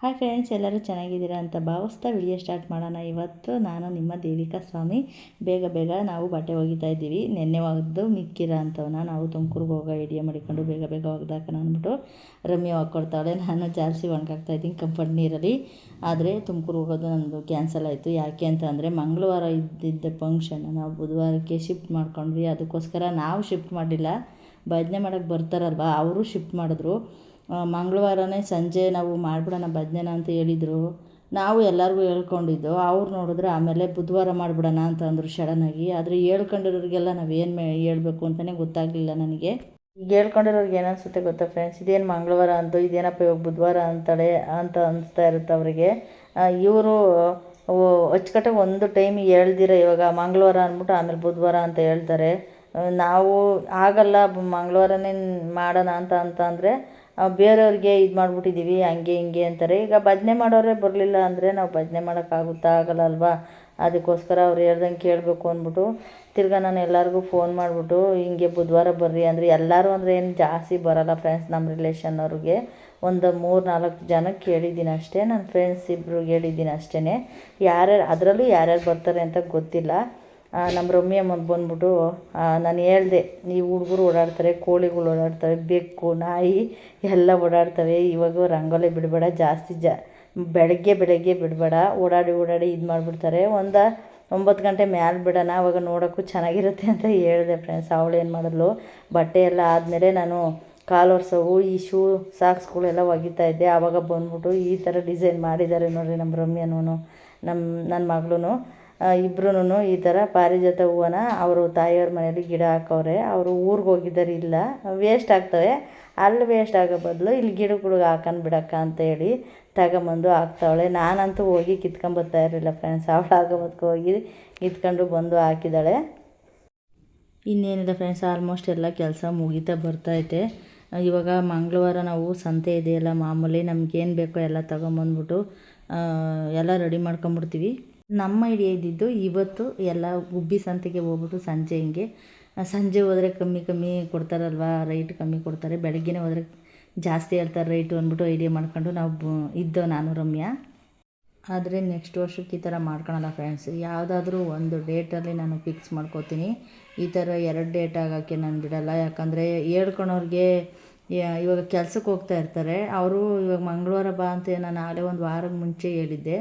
Hi friends, ಎಲ್ಲರೂ ಚೆನ್ನಾಗಿದ್ದೀರಾ ಅಂತ ಭಾವಿಸ್ತಾ ವಿಡಿಯೋ ಸ್ಟಾರ್ಟ್ ಮಾಡೋಣ. ಇವತ್ತು ನಾನು ನಿಮ್ಮ ದೇವಿಕಾ ಸ್ವಾಮಿ. ಬೇಗ ನಾವು ಬಟ್ಟೆ ಒಗಿತಾ ಇದ್ದೀವಿ. ನೆನ್ನೆ ಒಗೆದು ಮಿಕ್ಕಿರೋ ಅಂಥವನ್ನ ನಾವು ತುಮಕೂರಿಗೆ ಹೋಗೋ ಐಡಿಯಾ ಮಾಡಿಕೊಂಡು ಬೇಗ ಒಗ್ದಾಕೋಣ ಅಂದ್ಬಿಟ್ಟು ರಮ್ಯ ಹಾಕ್ಕೊಡ್ತಾಳೆ. ನಾನು ಜಾಸ್ತಿ ಒಣಗಾಕ್ತಾಯಿದ್ದೀನಿ ಕಂಫರ್ಟ್ ನೀರಲ್ಲಿ. ಆದರೆ ತುಮಕೂರು ಹೋಗೋದು ನಮ್ಮದು ಕ್ಯಾನ್ಸಲ್ ಆಯಿತು. ಯಾಕೆ ಅಂತ ಅಂದರೆ ಮಂಗಳವಾರ ಇದ್ದಿದ್ದ ಫಂಕ್ಷನ್ ನಾವು ಬುಧವಾರಕ್ಕೆ ಶಿಫ್ಟ್ ಮಾಡ್ಕೊಂಡ್ವಿ. ಅದಕ್ಕೋಸ್ಕರ ನಾವು ಶಿಫ್ಟ್ ಮಾಡಿಲ್ಲ, ಭಜನೆ ಮಾಡೋಕ್ಕೆ ಬರ್ತಾರಲ್ವ ಅವರು ಶಿಫ್ಟ್ ಮಾಡಿದ್ರು. ಮಂಗಳವಾರನೇ ಸಂಜೆ ನಾವು ಮಾಡಿಬಿಡೋಣ ಭಜನೆನ ಅಂತ ಹೇಳಿದರು. ನಾವು ಎಲ್ಲರಿಗೂ ಹೇಳ್ಕೊಂಡಿದ್ದು. ಅವ್ರು ನೋಡಿದ್ರೆ ಆಮೇಲೆ ಬುಧವಾರ ಮಾಡಿಬಿಡೋಣ ಅಂತ ಅಂದರು ಸಡನ್ನಾಗಿ. ಆದರೆ ಹೇಳ್ಕೊಂಡಿರೋರಿಗೆಲ್ಲ ನಾವೇನು ಹೇಳ್ಬೇಕು ಅಂತಲೇ ಗೊತ್ತಾಗಲಿಲ್ಲ ನನಗೆ. ಈಗ ಹೇಳ್ಕೊಂಡಿರೋರಿಗೆ ಏನು ಅನಿಸುತ್ತೆ ಗೊತ್ತಾ ಫ್ರೆಂಡ್ಸ್, ಇದೇನು ಮಂಗಳವಾರ ಅಂತು, ಇದೇನಪ್ಪ ಇವಾಗ ಬುಧವಾರ ಅಂತಾಳೆ ಅಂತ ಅನಿಸ್ತಾ ಇರುತ್ತೆ ಅವರಿಗೆ. ಇವರು ಅಚ್ಚುಕಟ್ಟಾಗಿ ಒಂದು ಟೈಮ್ ಹೇಳ್ದಿರ ಇವಾಗ ಮಂಗಳವಾರ ಅಂದ್ಬಿಟ್ಟು ಆಮೇಲೆ ಬುಧವಾರ ಅಂತ ಹೇಳ್ತಾರೆ. ನಾವು ಆಗಲ್ಲ ಮಂಗಳವಾರನೇ ಮಾಡೋಣ ಅಂತ ಅಂದರೆ ಬೇರೆಯವ್ರಿಗೆ ಇದು ಮಾಡಿಬಿಟ್ಟಿದ್ದೀವಿ ಹಂಗೆ ಹಿಂಗೆ ಅಂತಾರೆ. ಈಗ ಭಜನೆ ಮಾಡೋರೇ ಬರಲಿಲ್ಲ ಅಂದರೆ ನಾವು ಭಜನೆ ಮಾಡೋಕ್ಕಾಗುತ್ತಾ? ಆಗಲ್ಲ ಅಲ್ವಾ. ಅದಕ್ಕೋಸ್ಕರ ಅವ್ರು ಹೇಳ್ದಂಗೆ ಕೇಳಬೇಕು ಅಂದ್ಬಿಟ್ಟು ತಿರ್ಗಾ ನಾನು ಎಲ್ಲರಿಗೂ ಫೋನ್ ಮಾಡಿಬಿಟ್ಟು ಹಿಂಗೆ ಬುಧವಾರ ಬರ್ರಿ ಅಂದರೆ, ಎಲ್ಲರೂ ಅಂದರೆ ಏನು ಜಾಸ್ತಿ ಬರೋಲ್ಲ ಫ್ರೆಂಡ್ಸ್. ನಮ್ಮ ರಿಲೇಷನ್ನವ್ರಿಗೆ ಒಂದು 3-4 ಜನಕ್ಕೆ ಹೇಳಿದ್ದೀನಿ ಅಷ್ಟೇ. ನನ್ನ ಫ್ರೆಂಡ್ಸ್ ಇಬ್ಬರಿಗೆ ಹೇಳಿದ್ದೀನಿ ಅಷ್ಟೇ. ಅದರಲ್ಲೂ ಯಾರ್ಯಾರು ಬರ್ತಾರೆ ಅಂತ ಗೊತ್ತಿಲ್ಲ. ನಮ್ಮ ರಮ್ಯ ಬಂದ್ಬಿಟ್ಟು ನಾನು ಹೇಳಿದೆ, ಈ ಹುಡುಗರು ಓಡಾಡ್ತಾರೆ, ಕೋಳಿಗಳು ಓಡಾಡ್ತವೆ, ಬೆಕ್ಕು ನಾಯಿ ಎಲ್ಲ ಓಡಾಡ್ತವೆ. ಇವಾಗ ರಂಗೋಲಿ ಬಿಡಬೇಡ ಜಾಸ್ತಿ, ಬೆಳಗ್ಗೆ ಬಿಡಬೇಡ, ಓಡಾಡಿ ಇದು ಮಾಡಿಬಿಡ್ತಾರೆ. 9 ಗಂಟೆ ಮ್ಯಾಲೆ ಬಿಡೋಣ, ಅವಾಗ ನೋಡೋಕ್ಕೂ ಚೆನ್ನಾಗಿರುತ್ತೆ ಅಂತ ಹೇಳಿದೆ ಫ್ರೆಂಡ್ಸ್. ಅವಳು ಏನು ಮಾಡಿದ್ಲು, ಬಟ್ಟೆ ಎಲ್ಲ ಆದಮೇಲೆ ನಾನು ಕಾಲು ಒರೆಸೋವು ಈ ಶೂ ಸಾಕ್ಸ್ಗಳೆಲ್ಲ ಒಗಿತಾ ಇದ್ದೆ. ಆವಾಗ ಬಂದ್ಬಿಟ್ಟು ಈ ಥರ ಡಿಸೈನ್ ಮಾಡಿದ್ದಾರೆ ನೋಡಿರಿ ನಮ್ಮ ರಮ್ಯನೂ ನನ್ನ ಮಗಳೂ ಇಬ್ಬರೂ ಈ ಥರ ಪಾರಿಜಾತ ಹೂವನ್ನ ಅವರು ತಾಯಿಯವ್ರ ಮನೇಲಿ ಗಿಡ ಹಾಕವ್ರೆ. ಅವರು ಊರಿಗೆ ಹೋಗಿದ್ದಾರೆ, ಇಲ್ಲ ವೇಸ್ಟ್ ಆಗ್ತವೆ, ಅಲ್ಲಿ ವೇಸ್ಟ್ ಆಗೋ ಬದಲು ಇಲ್ಲಿ ಗಿಡಗಳಿಗೆ ಹಾಕೊಂಡು ಬಿಡಕ್ಕ ಅಂತ ಹೇಳಿ ತಗೊಂಬಂದು ಹಾಕ್ತಾವಳೆ. ನಾನಂತೂ ಹೋಗಿ ಕಿತ್ಕೊಂಬರ್ತಾ ಇರಲಿಲ್ಲ ಫ್ರೆಂಡ್ಸ್. ಅವಳು ಆಗೋದಕ್ಕೆ ಹೋಗಿ ಕಿತ್ಕೊಂಡು ಬಂದು ಹಾಕಿದ್ದಾಳೆ. ಇನ್ನೇನಿಲ್ಲ ಫ್ರೆಂಡ್ಸ್, ಆಲ್ಮೋಸ್ಟ್ ಎಲ್ಲ ಕೆಲಸ ಮುಗೀತಾ ಬರ್ತೈತೆ. ಇವಾಗ ಮಂಗಳವಾರ ನಾವು ಸಂತೆ ಇದೆಯಲ್ಲ ಮಾಮೂಲಿ, ನಮಗೇನು ಬೇಕೋ ಎಲ್ಲ ತಗೊಂಬಂದ್ಬಿಟ್ಟು ಎಲ್ಲ ರೆಡಿ ಮಾಡ್ಕೊಂಬಿಡ್ತೀವಿ. ನಮ್ಮ ಐಡಿಯಾ ಇದ್ದಿದ್ದು ಇವತ್ತು ಎಲ್ಲ ಗುಬ್ಬಿ ಸಂತೆಗೆ ಹೋಗ್ಬಿಟ್ಟು ಸಂಜೆ ಹೋದರೆ ಕಮ್ಮಿ ಕೊಡ್ತಾರಲ್ವ, ರೈಟ್ ಕಮ್ಮಿ ಕೊಡ್ತಾರೆ. ಬೆಳಗ್ಗೆನೇ ಹೋದರೆ ಜಾಸ್ತಿ ಹೇಳ್ತಾರೆ ರೈಟು ಅಂದ್ಬಿಟ್ಟು ಐಡಿಯಾ ಮಾಡ್ಕೊಂಡು ನಾವು ನಾನು ರಮ್ಯ. ಆದರೆ ನೆಕ್ಸ್ಟ್ ವರ್ಷಕ್ಕೆ ಈ ಥರ ಮಾಡ್ಕೊಳಲ್ಲ ಫ್ರೆಂಡ್ಸ್. ಯಾವುದಾದ್ರೂ ಒಂದು ಡೇಟಲ್ಲಿ ನಾನು ಫಿಕ್ಸ್ ಮಾಡ್ಕೋತೀನಿ. ಈ ಥರ 2 ಡೇಟ್ ಆಗೋಕ್ಕೆ ನಾನು ಬಿಡೋಲ್ಲ. ಯಾಕಂದರೆ ಹೇಳ್ಕೊಳೋರಿಗೆ ಇವಾಗ ಕೆಲ್ಸಕ್ಕೆ ಹೋಗ್ತಾ ಇರ್ತಾರೆ. ಅವರು ಇವಾಗ ಮಂಗಳವಾರ ಬಾ ಅಂತ ನಾನು ಆಗಲೇ ಒಂದು ವಾರದ ಮುಂಚೆ ಹೇಳಿದ್ದೆ.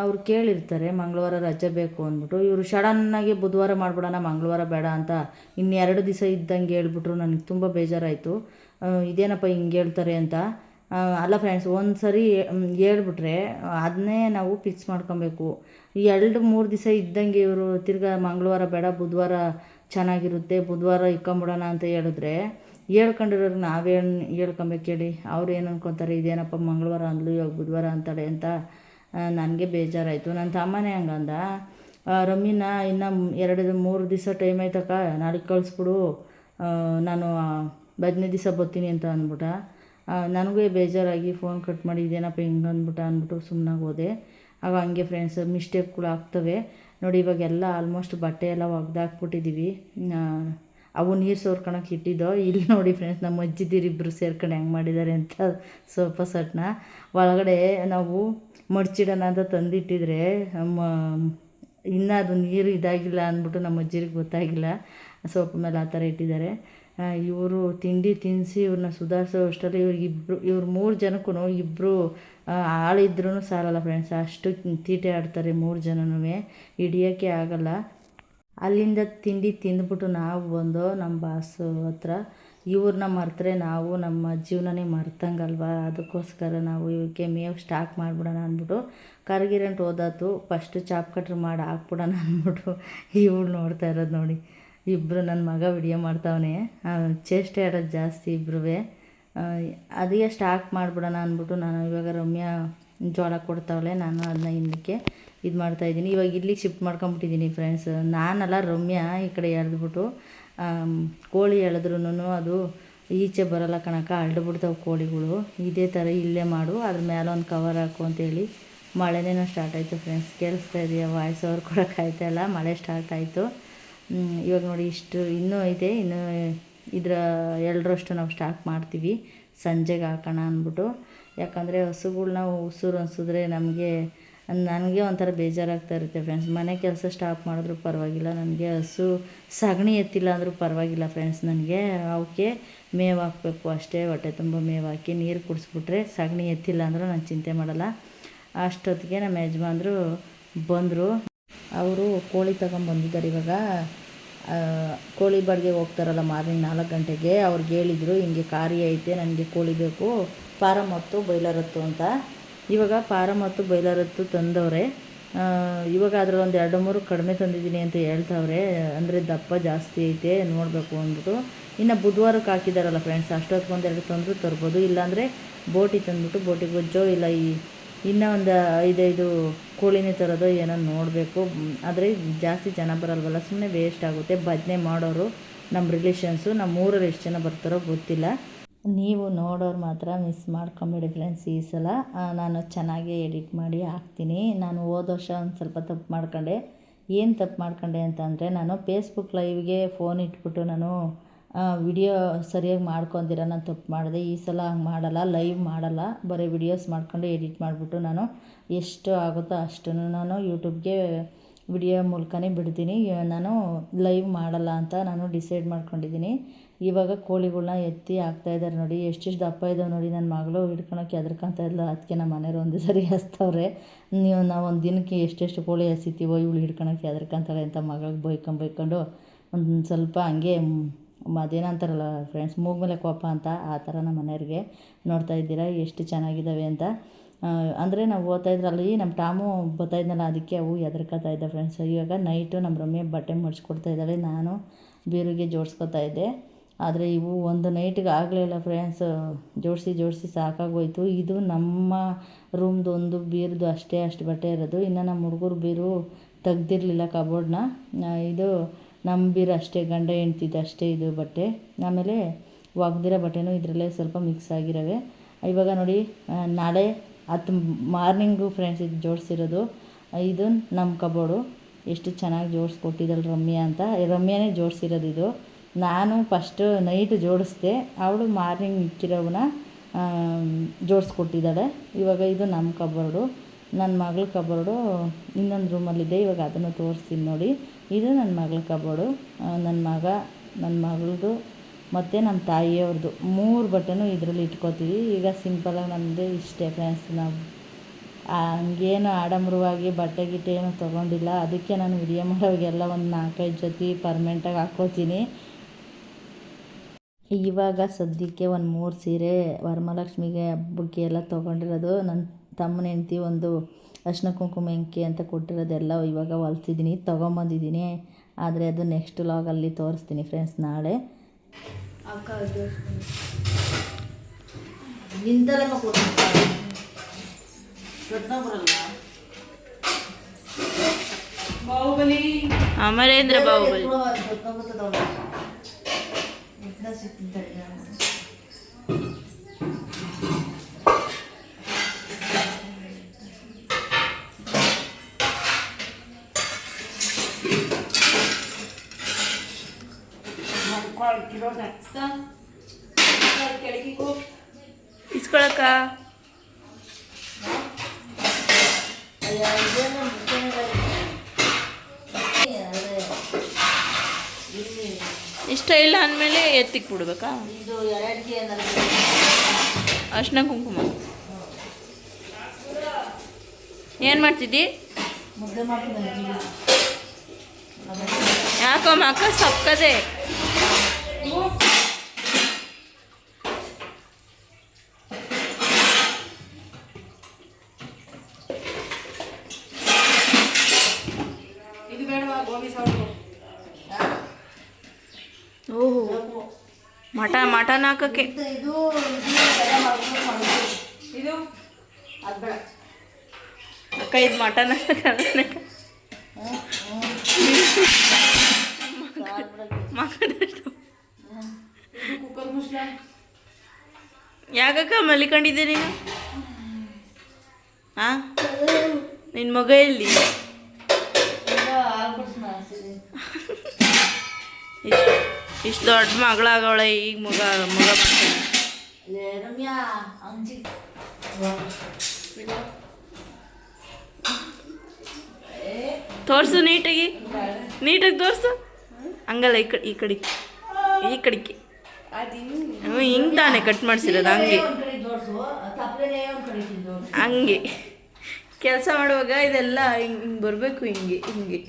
ಅವ್ರು ಕೇಳಿರ್ತಾರೆ ಮಂಗಳವಾರ ರಜೆ ಬೇಕು ಅಂದ್ಬಿಟ್ಟು. ಇವರು ಸಡನ್ನಾಗಿ ಬುಧವಾರ ಮಾಡಿಬಿಡೋಣ ಮಂಗಳವಾರ ಬೇಡ ಅಂತ ಇನ್ನು 2 ದಿವಸ ಇದ್ದಂಗೆ ಹೇಳ್ಬಿಟ್ರು. ನನಗೆ ತುಂಬ ಬೇಜಾರಾಯಿತು. ಇದೇನಪ್ಪ ಹಿಂಗೆ ಹೇಳ್ತಾರೆ ಅಂತ. ಅಲ್ಲ ಫ್ರೆಂಡ್ಸ್, ಒಂದು ಸರಿ ಹೇಳ್ಬಿಟ್ರೆ ಅದನ್ನೇ ನಾವು ಫಿಕ್ಸ್ ಮಾಡ್ಕೊಬೇಕು. 2-3 ದಿವಸ ಇದ್ದಂಗೆ ಇವರು ತಿರ್ಗಾ ಮಂಗಳವಾರ ಬೇಡ ಬುಧವಾರ ಚೆನ್ನಾಗಿರುತ್ತೆ, ಬುಧವಾರ ಇಕ್ಕೊಂಬಿಡೋಣ ಅಂತ ಹೇಳಿದ್ರೆ ಹೇಳ್ಕೊಂಡಿರೋರು ನಾವೇನು ಹೇಳ್ಕೊಬೇಕು ಹೇಳಿ. ಅವ್ರು ಏನು ಅನ್ಕೊತಾರೆ, ಇದೇನಪ್ಪ ಮಂಗಳವಾರ ಅಂದ್ಲು ಇವಾಗ ಬುಧವಾರ ಅಂತಾಳೆ ಅಂತ. ನನಗೆ ಬೇಜಾರಾಯಿತು. ನನ್ನ ತಮ್ಮನೇ ಹಂಗಂದ, ರಮ್ಯನ ಇನ್ನು 2-3 ದಿವಸ ಟೈಮ್ ಆಯ್ತಕ್ಕ, ನಾಳೆಗೆ ಕಳಿಸ್ಬಿಡು, ನಾನು 15 ದಿವಸ ಬರ್ತೀನಿ ಅಂತ ಅಂದ್ಬಿಟ್ಟ. ನನಗೂ ಬೇಜಾರಾಗಿ ಫೋನ್ ಕಟ್ ಮಾಡಿ ಇದೇನಪ್ಪ ಹಿಂಗೆ ಅಂದ್ಬಿಟ್ಟು ಸುಮ್ಮನಾಗಿ ಹೋದೆ. ಆಗ ಹಂಗೆ ಫ್ರೆಂಡ್ಸ್ ಮಿಸ್ಟೇಕ್ಗಳು ಆಗ್ತವೆ ನೋಡಿ. ಇವಾಗೆಲ್ಲ ಆಲ್ಮೋಸ್ಟ್ ಬಟ್ಟೆ ಎಲ್ಲ ಒಗ್ದಾಕ್ಬಿಟ್ಟಿದ್ದೀವಿ. ಅವು ನೀರು ಸೋರ್ಕೊಳಕ್ಕೆ ಇಟ್ಟಿದ್ದೋ. ಇಲ್ಲಿ ನೋಡಿ ಫ್ರೆಂಡ್ಸ್, ನಮ್ಮ ಅಜ್ಜಿದಿರಿಬ್ಬರು ಸೇರ್ಕೊಂಡು ಹೆಂಗೆ ಮಾಡಿದ್ದಾರೆ ಅಂತ ಸೋಫಾ ಸೆಟ್ನ ಒಳಗಡೆ ನಾವು ಮಡ್ಚಿಡೋಣ ಅಂತ ತಂದಿಟ್ಟಿದ್ರೆ ಇನ್ನೂ ಅದು ನೀರು ಇದಾಗಿಲ್ಲ ಅಂದ್ಬಿಟ್ಟು ನಮ್ಮ ಅಜ್ಜಿರಿಗೆ ಗೊತ್ತಾಗಿಲ್ಲ. ಸೋಫಾ ಮೇಲೆ ಆ ಥರ ಇಟ್ಟಿದ್ದಾರೆ. ಇವರು ತಿಂಡಿ ತಿನ್ನಿಸಿ ಇವ್ರನ್ನ ಸುಧಾರಿಸೋ ಅಷ್ಟರಲ್ಲಿ ಇವ್ರು 3 ಜನಕ್ಕೂ ಇಬ್ಬರು ಆಳಿದ್ರೂ ಸಾಲಲ್ಲ ಫ್ರೆಂಡ್ಸ್. ಅಷ್ಟು ತೀಟೆ ಆಡ್ತಾರೆ 3 ಜನನೂ, ಹಿಡಿಯೋಕ್ಕೆ ಆಗಲ್ಲ. ಅಲ್ಲಿಂದ ತಿಂಡಿ ತಿಂದ್ಬಿಟ್ಟು ನಾವು ಬಂದು ನಮ್ಮ ಬಾಸು ಹತ್ರ, ಇವ್ರನ್ನ ಮರೆತರೆ ನಾವು ನಮ್ಮ ಜೀವನನೇ ಮರ್ತಂಗಲ್ವ. ಅದಕ್ಕೋಸ್ಕರ ನಾವು ಇವಕ್ಕೆ ಮೇವು ಸ್ಟಾಕ್ ಮಾಡಿಬಿಡೋಣ ಅಂದ್ಬಿಟ್ಟು ಕರ್ಗಿರಂಟು ಹೋದಾತು. ಫಸ್ಟು ಚಾಪ್ ಕಟ್ರ್ ಮಾಡಿ ಹಾಕ್ಬಿಡೋಣ ಅಂದ್ಬಿಟ್ಟು ಇವಳು ನೋಡ್ತಾ ಇರೋದು ನೋಡಿ. ಇಬ್ಬರು ನನ್ನ ಮಗ ವಿಡಿಯೋ ಮಾಡ್ತಾವನೆ, ಚೇಷ್ಟೆ ಆಡೋದು ಜಾಸ್ತಿ ಇಬ್ಬರೂ. ಅದಕ್ಕೆ ಸ್ಟಾಕ್ ಮಾಡಿಬಿಡೋಣ ಅಂದ್ಬಿಟ್ಟು ನಾನು ಇವಾಗ ರಮ್ಯ ಜೋಳ ಕೊಡ್ತಾವಳೆ, ನಾನು ಅದನ್ನ ಹಿಂದಕ್ಕೆ ಇದು ಮಾಡ್ತಾಯಿದ್ದೀನಿ. ಇವಾಗ ಇಲ್ಲಿಗೆ ಶಿಫ್ಟ್ ಮಾಡ್ಕೊಂಬಿಟ್ಟಿದ್ದೀನಿ ಫ್ರೆಂಡ್ಸ್. ನಾನಲ್ಲ ರಮ್ಯ ಈ ಕಡೆ ಎಳೆದ್ಬಿಟ್ಟು ಕೋಳಿ ಎಳೆದ್ರೂ ಅದು ಈಚೆ ಬರೋಲ್ಲ ಕಣಕ್ಕ, ಅಳ್ದುಬಿಡ್ತಾವೆ ಕೋಳಿಗಳು. ಇದೇ ಥರ ಇಲ್ಲೇ ಮಾಡು, ಅದ್ರ ಮೇಲೆ ಒಂದು ಕವರ್ ಹಾಕು ಅಂತೇಳಿ. ಮಳೆನೇನೋ ಸ್ಟಾರ್ಟ್ ಆಯಿತು ಫ್ರೆಂಡ್ಸ್. ಕೇಳಿಸ್ತಾ ಇದೆಯಾ ವಾಯ್ಸ್ ಓವರ್ ಕೊಡೋಕ್ಕಾಯ್ತಾಯಿಲ್ಲ, ಮಳೆ ಸ್ಟಾರ್ಟ್ ಆಯಿತು. ಇವಾಗ ನೋಡಿ ಇಷ್ಟು ಇನ್ನೂ ಐತೆ, ಇನ್ನು ಇದರ 2ರಷ್ಟು ನಾವು ಸ್ಟಾಕ್ ಮಾಡ್ತೀವಿ ಸಂಜೆಗೆ ಹಾಕೋಣ ಅಂದ್ಬಿಟ್ಟು. ಯಾಕಂದರೆ ಹಸುಗಳ್ನ ಉಸುರು ಅನಿಸಿದ್ರೆ ನನಗೆ ಒಂಥರ ಬೇಜಾರಾಗ್ತಾ ಇರುತ್ತೆ ಫ್ರೆಂಡ್ಸ್. ಮನೆ ಕೆಲಸ ಸ್ಟಾಪ್ ಮಾಡಿದ್ರೂ ಪರವಾಗಿಲ್ಲ, ನನಗೆ ಹಸು ಸಗಣಿ ಎತ್ತಿಲ್ಲ ಅಂದರೂ ಪರವಾಗಿಲ್ಲ ಫ್ರೆಂಡ್ಸ್. ನನಗೆ ಅವಕ್ಕೆ ಮೇವು ಹಾಕಬೇಕು ಅಷ್ಟೇ, ಹೊಟ್ಟೆ ತುಂಬ ಮೇವು ಹಾಕಿ ನೀರು ಕುಡಿಸ್ಬಿಟ್ರೆ ಸಗಣಿ ಎತ್ತಿಲ್ಲ ಅಂದರೂ ನಾನು ಚಿಂತೆ ಮಾಡಲ್ಲ. ಅಷ್ಟೊತ್ತಿಗೆ ನಮ್ಮ ಯಜಮಾನ್ರು ಬಂದರು. ಅವರು ಕೋಳಿ ತಗೊಂಬಂದಿದ್ದಾರೆ. ಇವಾಗ ಕೋಳಿ ಬಾಡಿಗೆ ಹೋಗ್ತಾರಲ್ಲ ಮಾರ್ನಿಂಗ್ 4 ಗಂಟೆಗೆ, ಅವ್ರಿಗೆ ಹೇಳಿದರು ಹಿಂಗೆ ಕಾರ್ಯ ಐತೆ, ನನಗೆ ಕೋಳಿ ಬೇಕು, ಫಾರಮ್ ಹೊತ್ತು ಬೈಲರತ್ತು ಅಂತ. ಇವಾಗ ಫಾರಮ್ ಹೊತ್ತು ಬೈಲರತ್ತು ತಂದವ್ರೆ. ಇವಾಗ ಅದ್ರಲ್ಲಿ ಒಂದು 2-3 ಕಡಿಮೆ ತಂದಿದ್ದೀನಿ ಅಂತ ಹೇಳ್ತಾವ್ರೆ. ಅಂದರೆ ದಪ್ಪ ಜಾಸ್ತಿ ಐತೆ ನೋಡಬೇಕು ಅಂದ್ಬಿಟ್ಟು. ಇನ್ನು ಬುಧವಾರಕ್ಕೆ ಹಾಕಿದಾರಲ್ಲ ಫ್ರೆಂಡ್ಸ್, ಅಷ್ಟೊತ್ತಿಗೆ 1-2 ತಂದರೂ ತರ್ಬೋದು. ಇಲ್ಲಾಂದರೆ ಬೋಟಿ ತಂದುಬಿಟ್ಟು ಬೋಟಿಗೆ ಗೊಜ್ಜೋ ಇಲ್ಲ ಇನ್ನೂ ಒಂದು 5 ಕೋಳಿನೇ ತರೋದು ಏನೋ ನೋಡಬೇಕು. ಆದರೆ ಜಾಸ್ತಿ ಜನ ಬರಲ್ವಲ್ಲ, ಸುಮ್ಮನೆ ವೇಸ್ಟ್ ಆಗುತ್ತೆ. ಭಜನೆ ಮಾಡೋರು ನಮ್ಮ ರಿಲೇಷನ್ಸು, ನಮ್ಮ ಊರಲ್ಲಿ ಎಷ್ಟು ಜನ ಬರ್ತಾರೋ ಗೊತ್ತಿಲ್ಲ. ನೀವು ನೋಡೋರು ಮಾತ್ರ ಮಿಸ್ ಮಾಡ್ಕೊಂಬೇಡಿ ಫ್ರೆಂಡ್ಸ್. ಈ ಸಲ ನಾನು ಚೆನ್ನಾಗಿ ಎಡಿಟ್ ಮಾಡಿ ಹಾಕ್ತೀನಿ. ನಾನು ಹೋದ ವರ್ಷ ಒಂದು ಸ್ವಲ್ಪ ತಪ್ಪು ಮಾಡ್ಕೊಂಡೆ. ಏನು ತಪ್ಪು ಮಾಡ್ಕೊಂಡೆ ಅಂತಂದರೆ, ನಾನು ಫೇಸ್ಬುಕ್ ಲೈವ್ಗೆ ಫೋನ್ ಇಟ್ಬಿಟ್ಟು ನಾನು ವಿಡಿಯೋ ಸರಿಯಾಗಿ ಮಾಡ್ಕೊತೀರ ನಾನು ತಪ್ಪು ಮಾಡಿದೆ. ಈ ಸಲ ಹಂಗೆ ಮಾಡಲ್ಲ, ಲೈವ್ ಮಾಡಲ್ಲ, ಬರೀ ವಿಡಿಯೋಸ್ ಮಾಡ್ಕೊಂಡು ಎಡಿಟ್ ಮಾಡಿಬಿಟ್ಟು ನಾನು ಎಷ್ಟು ಆಗುತ್ತೋ ಅಷ್ಟನ್ನು ನಾನು ಯೂಟ್ಯೂಬ್ಗೆ ವಿಡಿಯೋ ಮೂಲಕನೇ ಬಿಡ್ತೀನಿ. ನಾನು ಲೈವ್ ಮಾಡಲ್ಲ ಅಂತ ನಾನು ಡಿಸೈಡ್ ಮಾಡ್ಕೊಂಡಿದ್ದೀನಿ. ಇವಾಗ ಕೋಳಿಗಳ್ನ ಎತ್ತಿ ಹಾಕ್ತಾಯಿದ್ದಾರೆ ನೋಡಿ, ಎಷ್ಟೆಷ್ಟು ದಪ್ಪ ಇದ್ದಾವೆ ನೋಡಿ. ನನ್ನ ಮಗಳು ಹಿಡ್ಕೊಳಕ್ಕೆ ಹೆದರ್ಕೊಂತ ಇಲ್ಲ, ಅದಕ್ಕೆ ನಮ್ಮ ಮನೆಯವ್ರು ಒಂದು ಸರಿ ಹಚ್ತವ್ರೆ, ನಾವು ಒಂದು ದಿನಕ್ಕೆ ಎಷ್ಟೆಷ್ಟು ಕೋಳಿ ಹಸಿತೀವೋ ಇವಳು ಹಿಡ್ಕೊಳಕ್ಕೆ ಹೆದರ್ಕೊಂತಾಳೆ ಅಂತ ಮಗಳಿಗೆ ಬೈಕೊಂಡು ಒಂದು ಸ್ವಲ್ಪ ಹಂಗೆ ಅದೇನಂತಾರಲ್ಲ ಫ್ರೆಂಡ್ಸ್, ಮೂಗು ಮೇಲೆ ಕೋಪ ಅಂತ, ಆ ಥರ ನಮ್ಮ ಮನೆಯವ್ರಿಗೆ. ನೋಡ್ತಾ ಇದ್ದೀರಾ ಎಷ್ಟು ಚೆನ್ನಾಗಿದ್ದಾವೆ ಅಂತ. ಅಂದರೆ ನಾವು ಓದ್ತಾಯಿದ್ರಲ್ಲಿ ನಮ್ಮ ಟಾಮು ಬರ್ತಾಯಿದ್ನಲ್ಲ, ಅದಕ್ಕೆ ಅವು ಹೆದರ್ಕೊತಾ ಇದ್ದ ಫ್ರೆಂಡ್ಸ್. ಇವಾಗ ನೈಟು ನಮ್ಮ ರಮ್ಯ ಬಟ್ಟೆ ಮಡಿಸ್ಕೊಡ್ತಾ ಇದ್ದಾಳೆ, ನಾನು ಬೀರಿಗೆ ಜೋಡಿಸ್ಕೊತಾ ಇದ್ದೆ. ಆದರೆ ಇವು ಒಂದು ನೈಟಿಗೆ ಆಗಲಿಲ್ಲ ಫ್ರೆಂಡ್ಸ್, ಜೋಡಿಸಿ ಸಾಕಾಗೋಯ್ತು. ಇದು ನಮ್ಮ ರೂಮ್ದು ಒಂದು ಬೀರ್ದು ಅಷ್ಟು ಬಟ್ಟೆ ಇರೋದು. ಇನ್ನು ನಮ್ಮ ಹುಡುಗರು ಬೀರು ತೆಗ್ದಿರಲಿಲ್ಲ ಕಬೋರ್ಡ್ನ. ಇದು ನಮ್ಮ ಬೀರು ಅಷ್ಟೇ, ಗಂಡ ಹೆಂಡ್ತಿದ್ದು ಅಷ್ಟೇ ಇದು ಬಟ್ಟೆ. ಆಮೇಲೆ ಒಗ್ದಿರೋ ಬಟ್ಟೆನೂ ಇದರಲ್ಲೇ ಸ್ವಲ್ಪ ಮಿಕ್ಸ್ ಆಗಿದ್ದಾವೆ. ಇವಾಗ ನೋಡಿ, ನಾಳೆ ಮಾರ್ನಿಂಗು ಫ್ರೆಂಡ್ಸ್ ಇದು ಜೋಡಿಸಿರೋದು. ಇದು ನಮ್ಮ ಕಬೋರ್ಡು. ಎಷ್ಟು ಚೆನ್ನಾಗಿ ಜೋಡಿಸ್ಕೊಟ್ಟಿದ್ದಾಳೆ ರಮ್ಯಾ ಅಂತ. ರಮ್ಯಾನೇ ಜೋಡಿಸಿರೋದು ಇದು. ನಾನು ಫಸ್ಟು ನೈಟು ಜೋಡಿಸ್ದೆ, ಅವಳು ಮಾರ್ನಿಂಗ್ ಇಕ್ಕಿರೋವನ್ನ ಜೋಡಿಸ್ಕೊಟ್ಟಿದ್ದಾಳೆ. ಇವಾಗ ಇದು ನಮ್ಮ ಕಬೋರ್ಡು. ನನ್ನ ಮಗಳ ಕಬೋರ್ಡು ಇನ್ನೊಂದು ರೂಮಲ್ಲಿದೆ, ಇವಾಗ ಅದನ್ನು ತೋರಿಸ್ತೀನಿ ನೋಡಿ. ಇದು ನನ್ನ ಮಗಳ ಕಬೋರ್ಡು. ನನ್ನ ಮಗಳದು ಮತ್ತು ನಮ್ಮ ತಾಯಿಯವ್ರದ್ದು 3 ಬಟ್ಟೆನೂ ಇದರಲ್ಲಿ ಇಟ್ಕೋತೀವಿ. ಈಗ ಸಿಂಪಲಾಗಿ ನಮ್ಮದು ಇಷ್ಟೇ ಫ್ರೆಂಡ್ಸ್. ನಾವು ಹಂಗೇನು ಆಡಂಬರವಾಗಿ ಬಟ್ಟೆ ಏನು ತೊಗೊಂಡಿಲ್ಲ. ಅದಕ್ಕೆ ನಾನು ವಿಡಿಯೋ ಮಾಡೋವಾಗೆಲ್ಲ ಒಂದು 4-5 ಜೊತೆ ಪರ್ಮನೆಂಟಾಗಿ ಹಾಕ್ಕೋತೀನಿ. ಇವಾಗ ಸದ್ಯಕ್ಕೆ ಒಂದು 3 ಸೀರೆ ವರಮಹಾಲಕ್ಷ್ಮಿಗೆ ಹಬ್ಬಕ್ಕೆ ಎಲ್ಲ ತೊಗೊಂಡಿರೋದು. ನನ್ನ ತಮ್ಮನ ಹೆಂಡ್ತಿ ಒಂದು ಅರಿಶಿನ ಕುಂಕುಮ ಎಂಕೆ ಅಂತ ಕೊಟ್ಟಿರೋದೆಲ್ಲ ಇವಾಗ ಹೊಲ್ಸಿದ್ದೀನಿ, ತೊಗೊಂಬಂದಿದ್ದೀನಿ. ಆದರೆ ಅದು ನೆಕ್ಸ್ಟ್ ವ್ಲಾಗಲ್ಲಿ ತೋರಿಸ್ತೀನಿ ಫ್ರೆಂಡ್ಸ್ ನಾಳೆ. ಬಾಹುಬಲಿ ಅಮರೇಂದ್ರ ಬಾಹುಬಲಿ ಇಸ್ಕೊಳಕ್ಕ ಇಷ್ಟ ಇಲ್ಲ ಅಂದಮೇಲೆ ಎತ್ತಿಗೆ ಬಿಡ್ಬೇಕಾ? ಅರ್ಶಿನ ಕುಂಕುಮ ಏನು ಮಾಡ್ತಿದ್ದಿ? ಯಾಕೋ ಮಕ್ಕ ಸಪ್ಪದೆ ಓಹೋ ಮಟನ್ ಹಾಕಕ್ಕೆ ಅಕ್ಕ ಇದು ಮಟನ್ ಯಾಕಕ್ಕ ಮಲ್ಲಿಕೊಂಡಿದ್ದೆ ನೀನು? ಹಾಂ, ನಿನ್ನ ಮಗ ಎಲ್ಲಿ? ಇಷ್ಟು ದೊಡ್ಡ ಮಗಳಾಗವಳೆ, ಈಗ ಮಗ ಮಾಡ್ತಾನೆ. ತೋರಿಸು ನೀಟಾಗಿ ತೋರಿಸು. ಹಂಗಲ್ಲ, ಈ ಕಡೆಗೆ ಹಿಂಗೆ ತಾನೇ ಕಟ್ ಮಾಡಿಸಿರೋದು. ಹಂಗೆ ಕೆಲಸ ಮಾಡುವಾಗ ಇದೆಲ್ಲ ಹಿಂಗೆ ಬರಬೇಕು. ಹಿಂಗೆ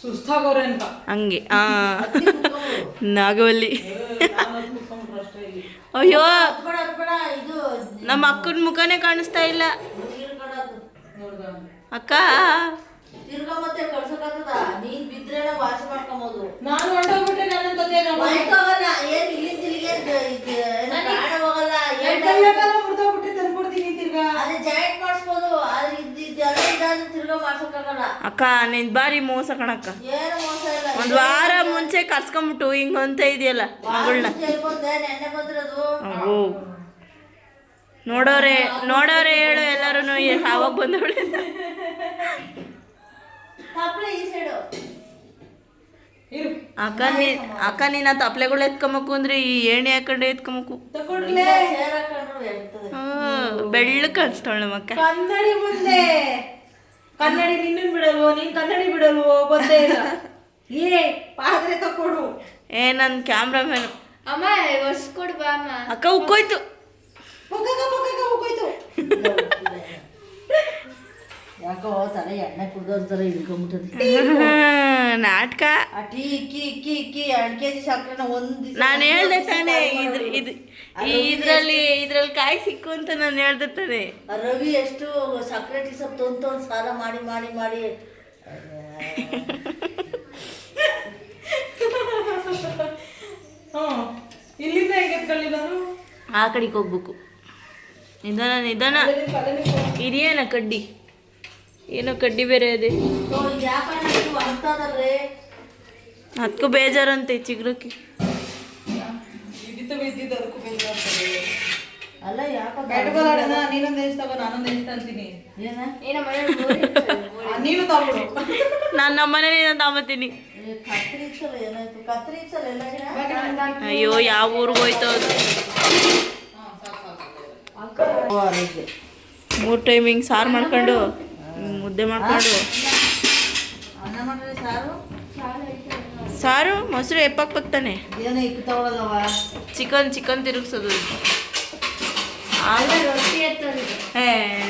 ಸುಸ್ತಾಗೋರೆ ಅಂತ ಹಂಗೆ. ನಾಗವಲ್ಲಿ. ಅಯ್ಯೋ, ನಮ್ಮ ಅಕ್ಕನ ಮುಖನೇ ಕಾಣಿಸ್ತಾ ಇಲ್ಲ. ಅಕ್ಕ ಮತ್ತೆ ಕಳ್ಸಕ್ಕಾಗ್ತದ? ನೀನ್ ಬಿದ್ರೇನ ವಾಸಿ ಮಾಡ್ಕೊಂಬೋದು. ನಾನು ಹೊರಟೋಗ್ಬಿಟ್ಟೆ. ನನ್ನ ಕತೆ ಏನ್ ಇಲ್ಲಿಂದ ಕಾಣ ಹೋಗಲ್ಲ. ಮುರ್ದೋಗ್ಬಿಟ್ಟೆ ತಂದ್ಕೊಡ್ತೀನಿ ತಿರ್ಗಾ. ಅದೇ ಜಾಯಿಂಟ್ ಮಾಡಿಸ್ಬೋದು. ಇದಾದ್ರೂ ತಿರ್ಗಾ ಮಾಡ್ಸಕ್ಕಾಗಲ್ಲ. ಅಕ್ಕ ನಿನ್ ಬಾರಿ ಮೋಸ ಕಣಕ್ಕ. ಏನು ಮೋಸ ಇಲ್ಲ. ಒಂದ್ ವಾರ ಮುಂಚೆ ಕರ್ಸ್ಕೊಂಬಿಟ್ಟು ಹಿಂಗಂತ ಇದೆಯಲ್ಲ ಮಗಳನ್ನ. ನೆನ್ನೆ ಬಂದಿರೋದು. ನೋಡೋರೆ ಹೇಳು ಎಲ್ಲರೂ ಯಾವಾಗ ಬಂದವಳೆ. ಈ ಸೈಡು ಅಕ್ಕ ನೀನ ತಪ್ಲೆಗಳು ಎತ್ಕೊಂಬೇಕು ಅಂದ್ರೆ ಈ ಏಣಿ ಹಾಕೊಂಡೆ ಎತ್ಕೊಂಬೇಕು. ಬೆಳ್ಳ ಕಾಣಿಸ್ತಾಳ ನಮ್ಮಕ್ಕ. ಕನ್ನಡಿ ಮುಂದೆ ಕನ್ನಡಿ ನಿನ್ನನ್ ಬಿಡಲ್ವೋ? ನೀನ್ ಕನ್ನಡಿ ಬಿಡಲ್ವೋ? ಗೊತ್ತೇ ಇಲ್ಲ. ಪಾತ್ರೆ ತಕೊಡು. ನನ್ ಕ್ಯಾಮ್ರಾಮನ್ ಅಮ್ಮ ಹೊಸ್ಕೊಡು ಬಾ ಅಮ್ಮ. ಅಕ್ಕ ಉಕ್ಕೋಯ್ತು. ಹೋಗೋಯ್ತು. ಯಾಕೋ ತಲೆ ಎಣ್ಣೆ ಕುಡ್ದೋರ್ ತರ ಹಿಡ್ಕೊಂಬಿಟ್ಟದೆ. ನಾಟಕ. ಟೀ ಇಕ್ಕಿ 2 kg ಸಕ್ಕರೆನ ಒಂದ್. ನಾನು ಹೇಳ್ದೆ ತಾನೆ ಇದ್ರಲ್ಲಿ ಕಾಯಿ ಸಿಕ್ಕು ಅಂತ ನಾನು ಹೇಳ್ದೆ ತಾನೆ. ರವಿ ಎಷ್ಟು ಸಕ್ಕರೆ ಟೀ ಸೊಪ್ಪು ತೊಂದು ಸಾಲ ಮಾಡಿ ಮಾಡಿ ಮಾಡಿ. ಇಲ್ಲಿಂದ ಹೆಂಗೆ ಎತ್ಕೊಳ್ಳಿ ನಾನು? ಆ ಕಡೆಗೆ ಹೋಗ್ಬೇಕು. ನಿಧಾನ ಇದೇನ ಕಡ್ಡಿ? ಏನೋ ಕಡ್ಡಿ ಬೇರೆ ಇದೆ. ಅದಕ್ಕೂ ಬೇಜಾರಂತೆ ಚಿಗುರಕ್ಕೆ. ಬಿದ್ದಿದ್ದು ಅದಕ್ಕೂ ಬೇಜಾರಾಗ್ತದೆ. ಅಲ್ಲ ಯಾಕೆ ನೀನೊಂದು ಎಣಿಸ್ತಾವ, ನಾನೊಂದು ಎಣಿಸ್ತಾ ಅಂತೀನಿ. ಏನ ನೀನು ತಗೊಡು. ನಾನು ನಮ್ಮನೆ ತಗೊಂಬತ್ತೀನಿ. ಅಯ್ಯೋ, ಯಾವ ಊರಿಗೆ ಹೋಯ್ತು ಅದು? 3 ಟೈಮ್ ಹಿಂಗೆ ಸಾರು ಮಾಡ್ಕೊಂಡು ಮುದ್ದೆ ಮಾಡ್ಕೊಂಡು ಸಾರು ಮೊಸರು ಎಪ್ಪಾಕ್ತಾನೆ. ಚಿಕನ್ ತಿರುಗಿಸೋದು. ರೊಟ್ಟಿ ಎತ್ತೋದು.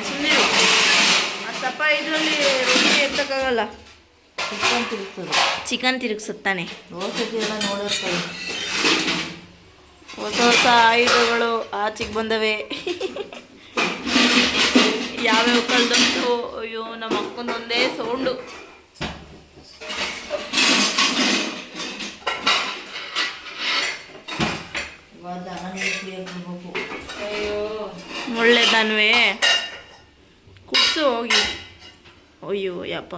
ಸುಮ್ಮನೆ ಅತ್ತಪ್ಪ, ಇದರಲ್ಲಿ ರೊಟ್ಟಿ ಎತ್ತಕ್ಕಾಗಲ್ಲ. ಚಿಕನ್ ತಿರುಗಿಸುತ್ತಾನೆ. ಹೊಸ ಆಯುಧಗಳು ಆಚೆಗೆ ಬಂದವೆ. ಯಾವ್ಯಾವ ಕಳ್ದಂತು. ಅಯ್ಯೋ, ನಮ್ಮ ಅಕ್ಕನೊಂದೇ ಸೌಂಡು. ಒಳ್ಳೆದನ್ವೇ ಕುಡ್ಸು ಹೋಗಿ. ಅಯ್ಯೋ ಯಪ್ಪ,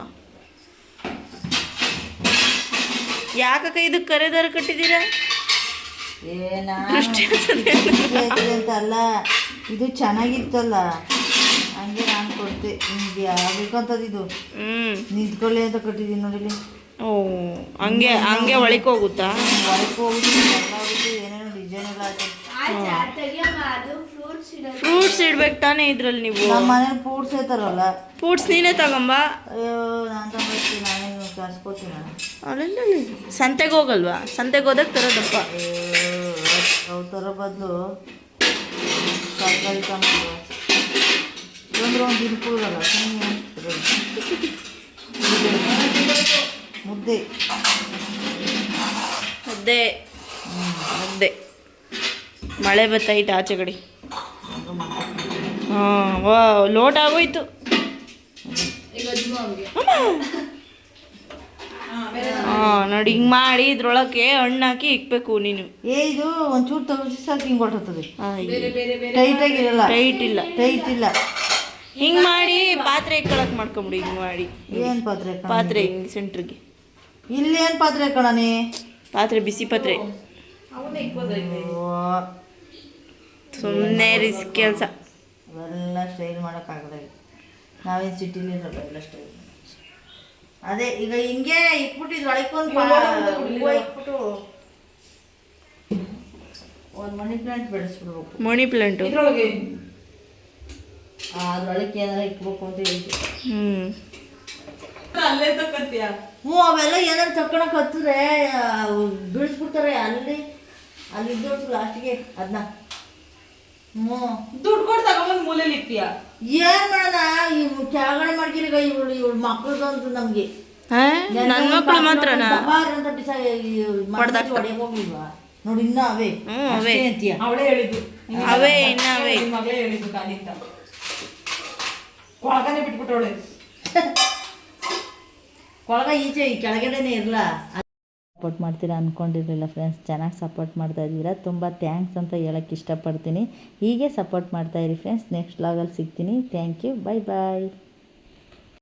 ಯಾಕಕ್ಕ ಇದಕ್ಕೆ ಕರೆದಾರ ಕಟ್ಟಿದ್ದೀರಾ? ಅಂತಲ್ಲ, ಇದು ಚೆನ್ನಾಗಿತ್ತಲ್ಲ, ಹಂಗೆ ನಾನು ಕೊಡ್ತೆ. ನಿಮ್ಗೆ ಯಾವ್ಬೇಕಂತದ್ದು ಇದು ನಿಂತ್ಕೊಳ್ಳಿ ಅಂತ ಕಟ್ಟಿದ್ದೀನಿ ನೋಡಿಲಿ. ಓ, ಹಂಗೆ ಒಳಕ್ಕೆ ಹೋಗುತ್ತಾ? ಒಳಕ್ಕೆ ಹೋಗುದು ಎಲ್ಲ ಹೋಗುತ್ತೆ. ಏನೇನೋ ಡಿಸೈನ್ ಎಲ್ಲ ಆಯ್ತು. ಫ್ರೂಟ್ಸ್ ಇಡ್ಬೇಕು ತಾನೇ ಇದ್ರಲ್ಲಿ ನೀವು? ನಮ್ಮ ಮನೇಲಿ ಫ್ರೂಟ್ಸ್ ಐತಾರಲ್ಲ. ಫ್ರೂಟ್ಸ್ ನೀನೇ ತಗೊಂಬ. ಅಯ್ಯೋ, ನಾನು ತಗೊಂಡ್ಬರ್ತೀನಿ. ನಾನೇನು ಕಳ್ಸ್ಕೊತೀನಿ. ಅಲ್ಲ, ಸಂತೆಗೆ ಹೋಗಲ್ವಾ? ಸಂತೆಗೆ ಹೋದಾಗ ತರೋದಪ್ಪ. ಅವು ತರೋ ಬದಲು ತರಕಾರಿ ತಗೊಂಡು ಅಂದ್ರೆ ಒಂದು ದಿನಕ್ಕೂರಲ್ಲ. ಮುದ್ದೆ ಮಳೆ ಬತ್ತೈತೆ ಆಚೆ ಕಡೆ. ವಾ, ಲೋಟ್ ಆಗೋಯ್ತು. ನೋಡಿ, ಹಿಂಗೆ ಮಾಡಿ ಇದ್ರೊಳಕ್ಕೆ ಹಣ್ಣು ಹಾಕಿ ಇಕ್ಬೇಕು ನೀನು. ಇದು ಒಂಚೂರು ತಗಸಿ ಸಾಕು, ಹಿಂಗೆ ಹೊಟ್ಟತ್ತದೆ. ಟೈಟಾಗಿರಲ್ಲ. ಟೈಟ್ ಇಲ್ಲ. ಹಿಂಗೆ ಮಾಡಿ ಪಾತ್ರೆ ಇಕ್ಕೊಳಕ್ಕೆ ಮಾಡ್ಕೊಂಬಿಡಿ. ಹಿಂಗೆ ಮಾಡಿ. ಏನು ಪಾತ್ರೆ ಹಿಂಗೆ ಸೆಂಟ್ರಿಗೆ. ಇಲ್ಲಿ ಏನು ಪಾತ್ರೆ ಕಣನಿ? ಪಾತ್ರೆ ಬಿಸಿ ಪಾತ್ರೆ. ಸುಮ್ಮನೆ ರಿಸ್ಕ್ ಕೆಲಸ. ಅವೆಲ್ಲ ಸ್ಟೈಲ್ ಮಾಡೋಕ್ಕಾಗಲ್ಲ. ನಾವೇನು ಸಿಟಿಲಿ ಇರಲ್ಲ ಎಲ್ಲ ಸ್ಟೈಲ್. ಅದೇ ಈಗ ಹಿಂಗೆ ಇಟ್ಬಿಟ್ಟಿದ್ರು ಒಳಕೊಂದು ಇಟ್ಬಿಟ್ಟು ಒಂದು ಮನಿ ಪ್ಲಾಂಟ್ ಬೆಳೆಸ್ಬಿಡ್ಬೇಕು. ಮನಿ ಪ್ಲಾಂಟು ಇದ್ರೊಳಗೆ ಅದ್ರೊಳಗೆ ಏನಾರ ಇಕ್ಬೇಕು ಅಂತ ಹೇಳ್ತೀವಿ. ಅಲ್ಲೇ ತಕ್ಕತ್ತೀಯ. ಹ್ಞೂ ಅವೆಲ್ಲ ಏನಾರು ತಕೊಳಕ್ ಹತ್ತಿದ್ರೆ ಬೀಳಿಸ್ಬಿಡ್ತಾರೆ ಅಲ್ಲಿ ಇದ್ದೋಡ್ಸು ಲಾಸ್ಟಿಗೆ ಅದನ್ನ. ಹ್ಞೂ ದುಡ್ಡು ಕೊಟ್ಟು ತಗೊಂಬಂದು ಮೂಲೆಯಲ್ಲಿ ಇರ್ತೀಯ. ಏನು ಮಾಡೋಣ ಇವು ಕೆಳಗಡೆ ಮಾಡ್ಕಿರೀಗ ಇವಳು ಮಕ್ಳದಂತೂ ನಮಗೆ ನನ್ನ ಮಕ್ಳು ಮಾತ್ರನಾ ಅಂತ ಹೊಡೆಯಕ್ಕೆ ಹೋಗಿಲ್ವಾ ನೋಡಿ ಇನ್ನೂ ಅವೇ ಅವೇ ಅಂತೀಯ. ಅವಳೇ ಹೇಳಿದ್ದು. ಅವೇ ಇನ್ನ ಅವೇ ನಿಮ್ ಮಗಳೇ ಹೇಳಿದ್ದು ಕಾಲಿಂದ. ಕೊಳಗನೆ ಬಿಟ್ಬಿಟ್ಟವಳೆ. ಕೊಳಗ ಈಚೆ ಕೆಳಗಡೆನೇ ಇರಲ್ಲ. ಸಪೋರ್ಟ್ ಮಾಡ್ತೀರಾ ಅಂದ್ಕೊಂಡಿರಲಿಲ್ಲ ಫ್ರೆಂಡ್ಸ್. ಚೆನ್ನಾಗಿ ಸಪೋರ್ಟ್ ಮಾಡ್ತಾ ಇದ್ದೀರಾ, ತುಂಬ ಥ್ಯಾಂಕ್ಸ್ ಅಂತ ಹೇಳೋಕ್ಕೆ ಇಷ್ಟಪಡ್ತೀನಿ. ಹೀಗೆ ಸಪೋರ್ಟ್ ಮಾಡ್ತಾಯಿರಿ ಫ್ರೆಂಡ್ಸ್. ನೆಕ್ಸ್ಟ್ ವ್ಲಾಗಲ್ಲಿ ಸಿಗ್ತೀನಿ. Thank you, bye bye.